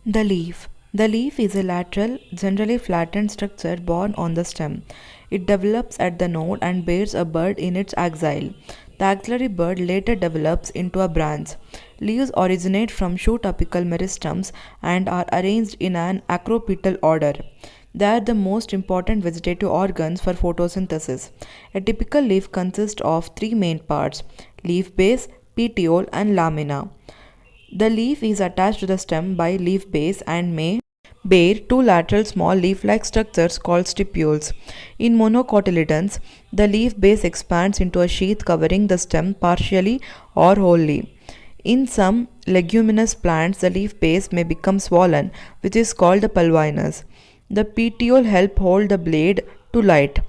The leaf. The leaf is a lateral, generally flattened structure borne on the stem. It develops at the node and bears a bud in its axil. The axillary bud later develops into a branch. Leaves originate from shoot apical meristems and are arranged in an acropetal order. They are the most important vegetative organs for photosynthesis. A typical leaf consists of three main parts: leaf base, petiole, and lamina. The leaf is attached to the stem by leaf base and may bear two lateral small leaf-like structures called stipules. In monocotyledons, the leaf base expands into a sheath covering the stem partially or wholly. In some leguminous plants, the leaf base may become swollen, which is called the pulvinus. The petiole help hold the blade to light.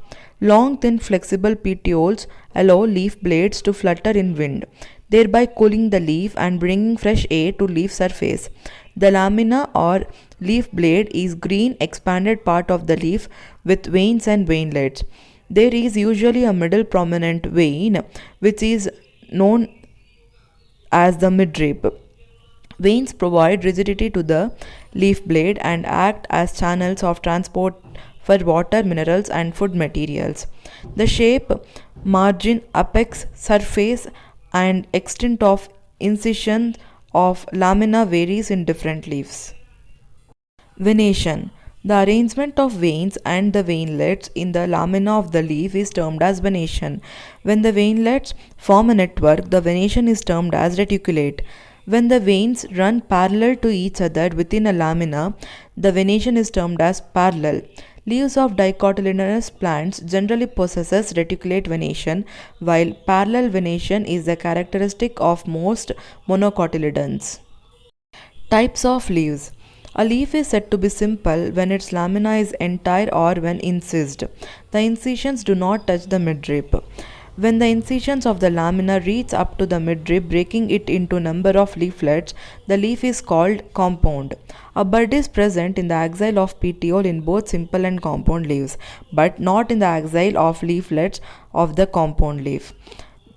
Long, thin, flexible petioles allow leaf blades to flutter in wind, thereby cooling the leaf and bringing fresh air to leaf surface. The lamina or leaf blade is green expanded part of the leaf with veins and veinlets. There is usually a middle prominent vein which is known as the midrib. Veins provide rigidity to the leaf blade and act as channels of transport for water, minerals, and food materials. The shape, margin, apex, surface, and extent of incision of lamina varies in different leaves. Venation. The arrangement of veins and the veinlets in the lamina of the leaf is termed as venation. When the veinlets form a network, the venation is termed as reticulate. When the veins run parallel to each other within a lamina, the venation is termed as parallel. Leaves of dicotyledonous plants generally possesses reticulate venation, while parallel venation is the characteristic of most monocotyledons. Types of leaves. A leaf is said to be simple when its lamina is entire or when incised. The incisions do not touch the midrib. When the incisions of the lamina reach up to the midrib, breaking it into number of leaflets, the leaf is called compound. A bud is present in the axil of petiole in both simple and compound leaves, but not in the axil of leaflets of the compound leaf.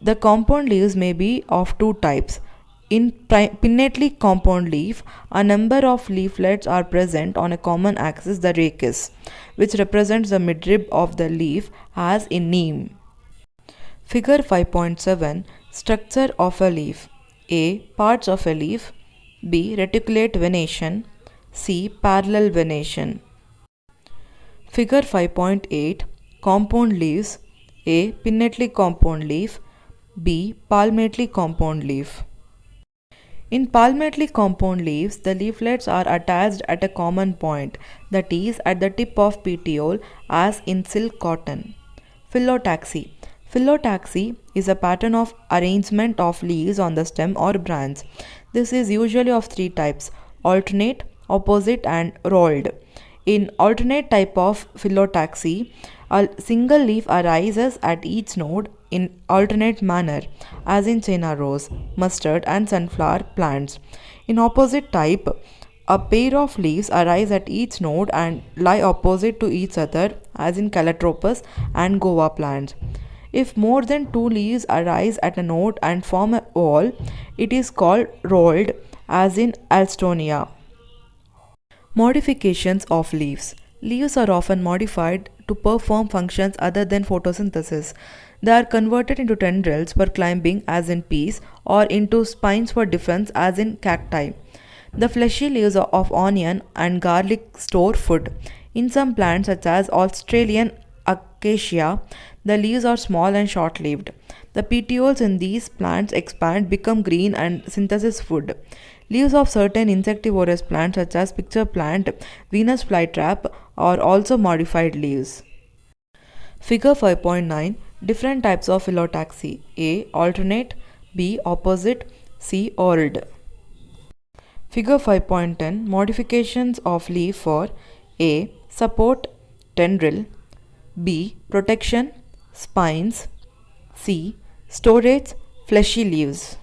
The compound leaves may be of two types. In pinnately compound leaf, a number of leaflets are present on a common axis, the rachis, which represents the midrib of the leaf as in neem. Figure 5.7. Structure of a leaf. A. Parts of a leaf. B. Reticulate venation. C. Parallel venation. Figure 5.8. Compound leaves. A. Pinnately compound leaf. B. Palmately compound leaf. In palmately compound leaves, the leaflets are attached at a common point, that is, at the tip of petiole, as in silk cotton. Phyllotaxy. Phyllotaxy is a pattern of arrangement of leaves on the stem or branch. This is usually of three types: alternate, opposite, and rolled. In alternate type of phyllotaxy, a single leaf arises at each node in alternate manner, as in China rose, mustard, and sunflower plants. In opposite type, a pair of leaves arise at each node and lie opposite to each other, as in Calotropis and guava plants. If more than two leaves arise at a node and form a wall, it is called rolled, as in Alstonia. Modifications of leaves. Leaves are often modified to perform functions other than photosynthesis. They are converted into tendrils for climbing, as in peas, or into spines for defense, as in cacti. The fleshy leaves of onion and garlic store food. In some plants, such as Australian acacia, the leaves are small and short lived. The petioles in these plants expand, become green, and synthesize food. Leaves of certain insectivorous plants, such as picture plant, Venus flytrap, are also modified leaves. Figure 5.9. Different types of phyllotaxy. A. Alternate. B. Opposite. C. Rolled. Figure 5.10. Modifications of leaf for A. Support, tendril. B. Protection, spines. C. Storage, fleshy leaves.